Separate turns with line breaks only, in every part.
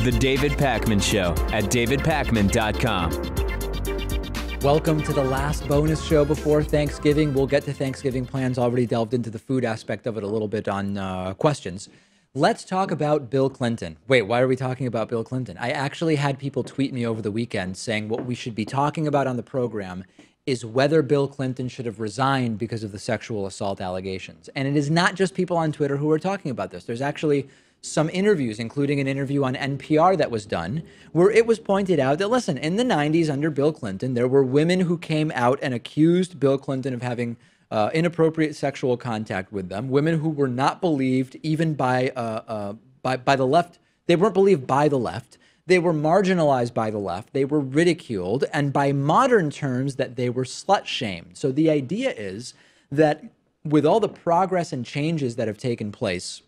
The David Pakman Show at davidpakman.com.
Welcome to the last bonus show before Thanksgiving. We'll get to Thanksgiving plans. Already delved into the food aspect of it a little bit on questions. Let's talk about Bill Clinton. Wait, why are we talking about Bill Clinton? I actually had people tweet me over the weekend saying what we should be talking about on the program is whether Bill Clinton should have resigned because of the sexual assault allegations. And it is not just people on Twitter who are talking about this. There's actually some interviews, including an interview on NPR that was done, where it was pointed out that, listen, in the 90s under Bill Clinton, there were women who came out and accused Bill Clinton of having inappropriate sexual contact with them, women who were not believed even by the left. They weren't believed by the left. They were marginalized by the left. They were ridiculed, and by modern terms, that they were slut-shamed. So the idea is that with all the progress and changes that have taken place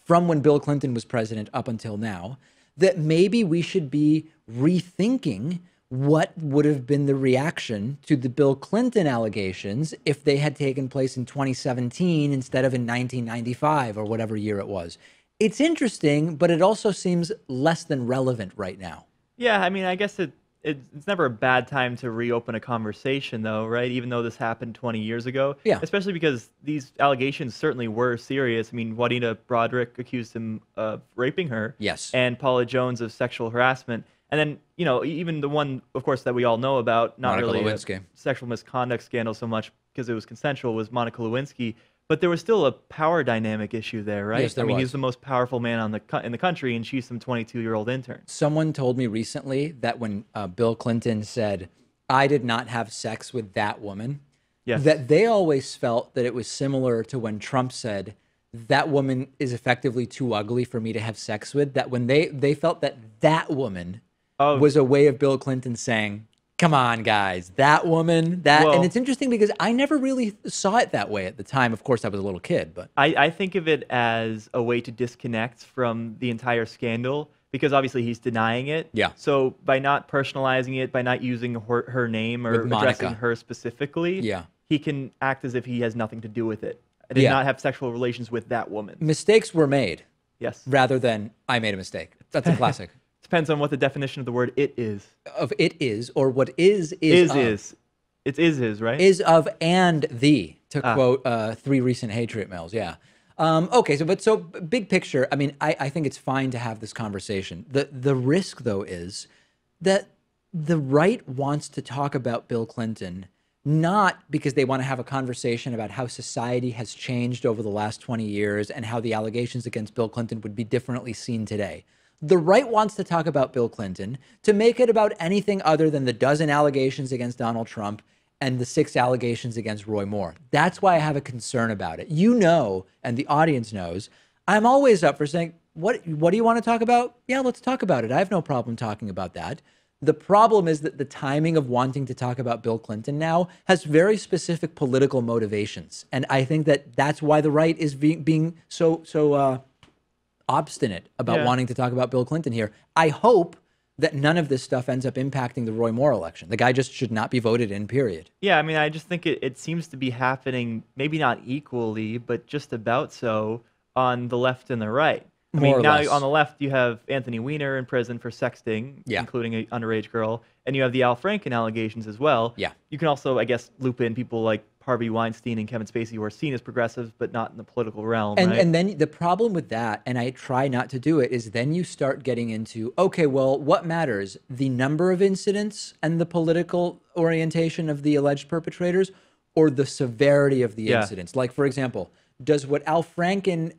from when Bill Clinton was president up until now, that maybe we should be rethinking what would have been the reaction to the Bill Clinton allegations if they had taken place in 2017 instead of in 1995 or whatever year it was. It's interesting, but it also seems less than relevant right now.
Yeah, I mean, I guess it's never a bad time to reopen a conversation, though, right? Even though this happened 20 years ago.
Yeah.
Especially because these allegations certainly were serious. I mean, Juanita Broderick accused him of raping her.
Yes.
And Paula Jones of sexual harassment. And then, you know, even the one, of course, that we all know about, not
Monica
really
Lewinsky.
a sexual misconduct scandal so much because it was consensual, was Monica Lewinsky. But there was still a power dynamic issue there, right?
Yes, there
I mean,
was.
he's the most powerful man in the country, and she's some 22-year-old intern.
Someone told me recently that when Bill Clinton said, "I did not have sex with that woman,"
Yes.
that they always felt that it was similar to when Trump said, "That woman is effectively too ugly for me to have sex with," that when they felt that that woman was a way of Bill Clinton saying, "Come on, guys, that woman, that," and it's interesting because I never really saw it that way at the time. Of course, I was a little kid, but
I think of it as a way to disconnect from the entire scandal because obviously he's denying it.
Yeah.
So by not personalizing it, by not using her name or
With Monica.
addressing her specifically,
Yeah.
he can act as if he has nothing to do with it. I did not have sexual relations with that woman.
mistakes were made
Yes.
rather than I made a mistake. That's a classic.
Depends on what the definition of the word "it" is.
Of it is, or what is of.
It's is, right?
Is of and the, to quote 3 recent hate trade mails. Yeah. Okay. So big picture, I mean, I think it's fine to have this conversation. The risk, though, is that the right wants to talk about Bill Clinton, not because they want to have a conversation about how society has changed over the last 20 years and how the allegations against Bill Clinton would be differently seen today. The right wants to talk about Bill Clinton to make it about anything other than the dozen allegations against Donald Trump and the 6 allegations against Roy Moore. That's why I have a concern about it. You know, and the audience knows, I'm always up for saying, what do you want to talk about? Yeah, let's talk about it. I have no problem talking about that. The problem is that the timing of wanting to talk about Bill Clinton now has very specific political motivations. And I think that that's why the right is being so obstinate about wanting to talk about Bill Clinton here. I hope that none of this stuff ends up impacting the Roy Moore election. The guy just should not be voted in, period.
Yeah, I mean, I just think it seems to be happening, maybe not equally, but just about so on the left and the right. I
More or
mean, now
less.
on the left, you have Anthony Weiner in prison for sexting, including an underage girl, and you have the Al Franken allegations as well.
Yeah.
You can also, I guess, loop in people like Harvey Weinstein and Kevin Spacey who are seen as progressives, but not in the political realm, right?
And then the problem with that, and I try not to do it, is then you start getting into, okay, well, what matters? The number of incidents and the political orientation of the alleged perpetrators, or the severity of the incidents? Like, for example, does what Al Franken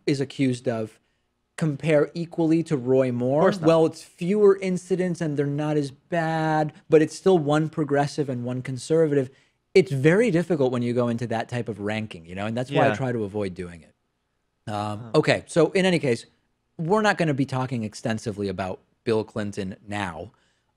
is accused of compare equally to Roy Moore? Well, it's fewer incidents and they're not as bad, but it's still one progressive and one conservative. It's very difficult when you go into that type of ranking, you know, and that's why I try to avoid doing it. Okay, so in any case, we're not going to be talking extensively about Bill Clinton now.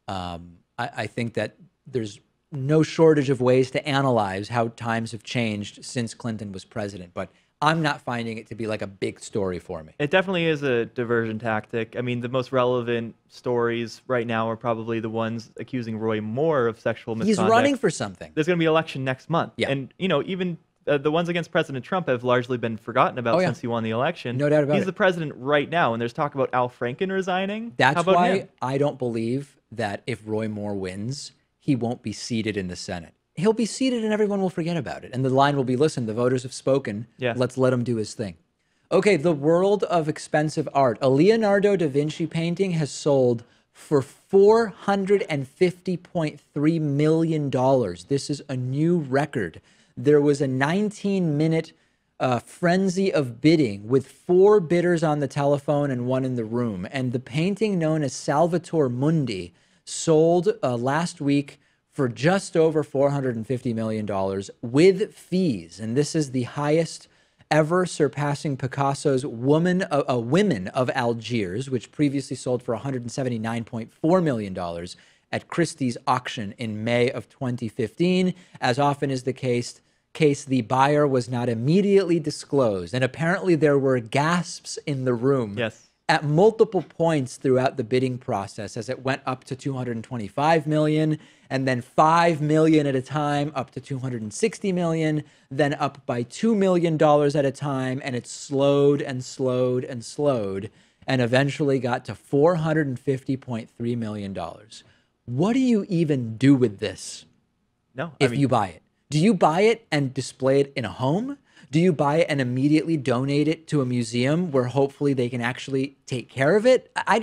I think that there's no shortage of ways to analyze how times have changed since Clinton was president, but I'm not finding it to be like a big story for me.
It definitely is a diversion tactic. I mean, the most relevant stories right now are probably the ones accusing Roy Moore of sexual misconduct.
He's running for something.
There's going to be an election next month.
Yeah.
And, you know, even the ones against President Trump have largely been forgotten
Oh
about
yeah,
since he won the election.
no doubt about
He's
it.
the president right now, and there's talk about Al Franken resigning. How
That's
about
why
him?
I don't believe that if Roy Moore wins, he won't be seated in the Senate. He'll be seated and everyone will forget about it. And the line will be, listen, the voters have spoken.
Yeah.
Let's let him do his thing. Okay, the world of expensive art. A Leonardo da Vinci painting has sold for $450.3 million. This is a new record. There was a 19-minute frenzy of bidding with 4 bidders on the telephone and 1 in the room. And the painting known as Salvator Mundi sold last week for just over $450 million with fees. And this is the highest ever, surpassing Picasso's Women of Algiers, which previously sold for $179.4 million at Christie's auction in May of 2015. As often is the case, the buyer was not immediately disclosed. And apparently there were gasps in the room.
Yes.
At multiple points throughout the bidding process, as it went up to 225 million, and then 5 million at a time, up to 260 million, then up by $2 million at a time, and it slowed and slowed and slowed, and eventually got to $450.3 million. What do you even do with this
No,
if you buy it? Do you buy it and display it in a home? Do you buy it and immediately donate it to a museum where hopefully they can actually take care of it? I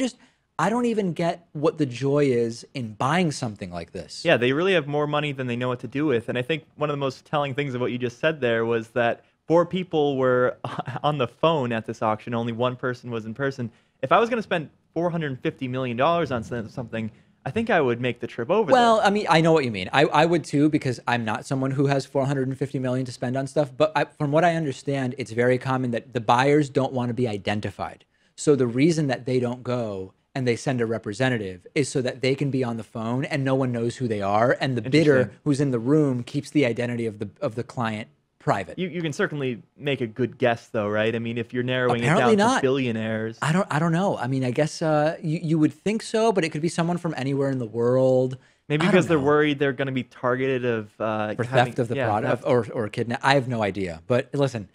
don't even get what the joy is in buying something like this.
Yeah, they really have more money than they know what to do with. And I think one of the most telling things of what you just said there was that 4 people were on the phone at this auction. Only 1 person was in person. If I was going to spend $450 million on something, I think I would make the trip over there.
Well, I mean, I know what you mean. I would too, because I'm not someone who has $450 million to spend on stuff. But from what I understand, it's very common that the buyers don't want to be identified. So the reason that they don't go and they send a representative is so that they can be on the phone and no one knows who they are. And the bidder who's in the room keeps the identity of the client private.
You can certainly make a good guess, though, right? I mean, if you're narrowing
Apparently
it down
not.
to billionaires.
I don't know. I mean, I guess you would think so, but it could be someone from anywhere in the world.
Maybe
I don't
because they're
know.
worried they're going to be targeted
For theft of the product or kidnap. I have no idea. But listen,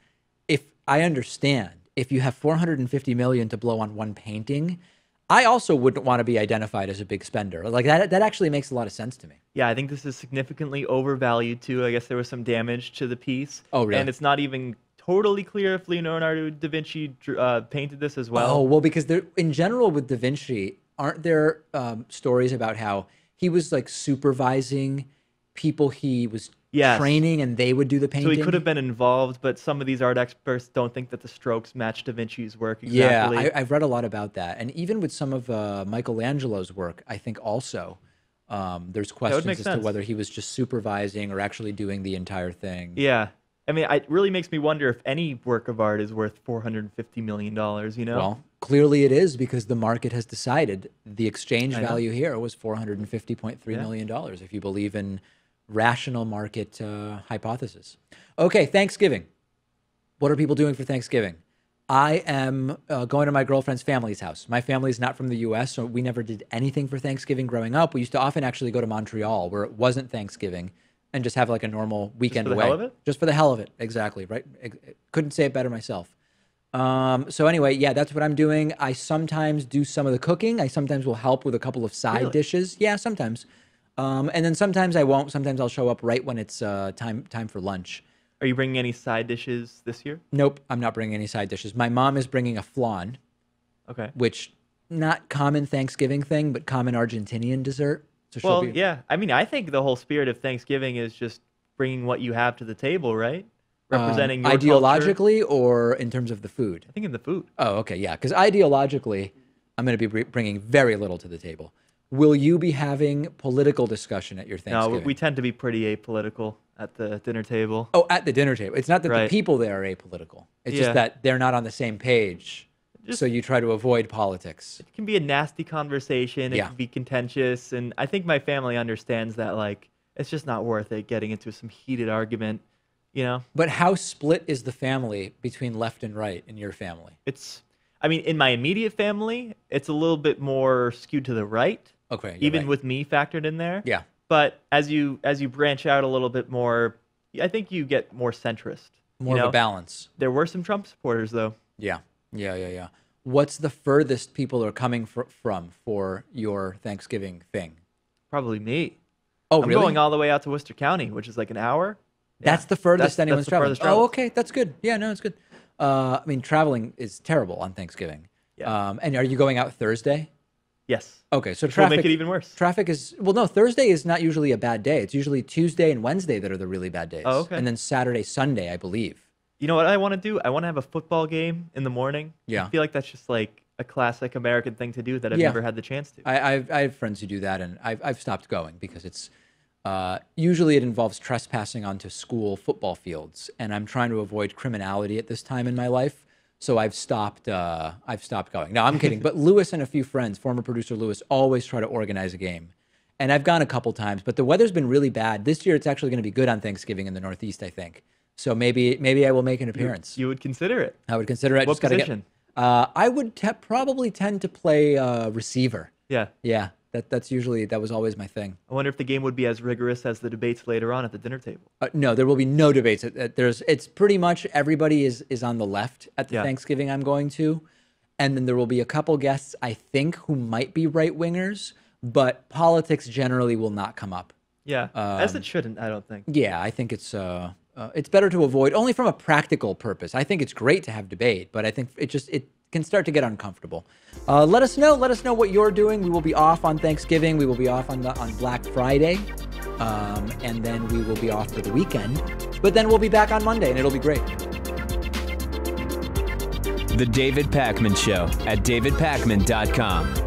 if I understand, if you have $450 million to blow on one painting, I also wouldn't want to be identified as a big spender. Like that actually makes a lot of sense to me.
Yeah, I think this is significantly overvalued, too. I guess there was some damage to the piece.
Oh, really?
And it's not even totally clear if Leonardo da Vinci painted this as well.
Oh, well, because there, in general with Da Vinci, aren't there stories about how he was like supervising people he was training and they would do the painting?
So he could have been involved, but some of these art experts don't think that the strokes match Da Vinci's work exactly.
Yeah, I've read a lot about that. And even with some of Michelangelo's work, I think also there's questions as to whether he was just supervising or actually doing the entire thing.
Yeah. I mean, it really makes me wonder if any work of art is worth $450 million, you know?
Well, clearly it is, because the market has decided the exchange value here was $450.3 million, if you believe in rational market hypothesis. Okay, Thanksgiving. What are people doing for Thanksgiving? I am going to my girlfriend's family's house. My family is not from the U.S., so we never did anything for Thanksgiving growing up. We used to often actually go to Montreal, where it wasn't Thanksgiving, and just have like a normal weekend away.
Just for the hell of it?
Just for the hell of it, exactly, right? Couldn't say it better myself. So anyway, yeah, that's what I'm doing. I sometimes do some of the cooking. I sometimes will help with a couple of side dishes. Yeah, sometimes. And then sometimes I won't. Sometimes I'll show up right when it's time for lunch.
Are you bringing any side dishes this year?
Nope, I'm not bringing any side dishes. My mom is bringing a flan,
Okay.
which not common Thanksgiving thing, but common Argentinian dessert. So she'll
Well,
be,
yeah. I mean, I think the whole spirit of Thanksgiving is just bringing what you have to the table, right? Representing your culture.
ideologically or in terms of the food?
I think in the food.
Oh, okay, yeah. Because ideologically, I'm going to be bringing very little to the table. Will you be having political discussion at your Thanksgiving?
No, we tend to be pretty apolitical at the dinner table.
Oh, at the dinner table. It's not that the
Right.
people there are apolitical. It's just that they're not on the same page. So you try to avoid politics.
It can be a nasty conversation. It can be contentious. And I think my family understands that, like, it's just not worth it getting into some heated argument, you know?
But how split is the family between left and right in your family?
I mean, in my immediate family, it's a little bit more skewed to the right.
Okay.
Even with me factored in there.
Yeah.
But as you branch out a little bit more, I think you get more centrist.
More of a balance.
There were some Trump supporters, though.
Yeah. What's the furthest people are coming from for your Thanksgiving thing?
Probably me.
Oh,
I'm
really?
going all the way out to Worcester County, which is like an hour.
That's the furthest anyone's
the
traveling.
furthest travel.
Oh, okay. That's good. Yeah, no, it's good. I mean, traveling is terrible on Thanksgiving.
Yeah.
And are you going out Thursday?
Yes.
Okay, so
Which
traffic
will make it even worse.
Traffic is, well, no, Thursday is not usually a bad day. It's usually Tuesday and Wednesday that are the really bad days.
Oh, okay.
And then Saturday, Sunday, I believe.
You know what I want to do? I want to have a football game in the morning.
Yeah.
I feel like that's just like a classic American thing to do that I've
Yeah.
never had the chance to.
I have friends who do that, and I've stopped going because it's usually it involves trespassing onto school football fields, and I'm trying to avoid criminality at this time in my life. So I've stopped going. No, I'm kidding. But Lewis and a few friends, former producer Lewis, always try to organize a game. And I've gone a couple times, but the weather's been really bad. This year it's actually going to be good on Thanksgiving in the Northeast, I think. So maybe I will make an appearance.
You would consider it.
I would consider it.
What
Just gotta
position?
I would probably tend to play receiver.
Yeah.
Yeah, that was always my thing.
I wonder if the game would be as rigorous as the debates later on at the dinner table.
No, there will be no debates. It's pretty much everybody is on the left at the Thanksgiving I'm going to, and then there will be a couple guests I think who might be right wingers, but politics generally will not come up.
Yeah, as it shouldn't, I don't think.
Yeah, I think it's better to avoid, only from a practical purpose. I think it's great to have debate, but I think it can start to get uncomfortable. Let us know what you're doing. We will be off on Thanksgiving. We will be off on Black Friday, and then we will be off for the weekend. But then we'll be back on Monday, and it'll be great.
The David Pakman Show at davidpakman.com.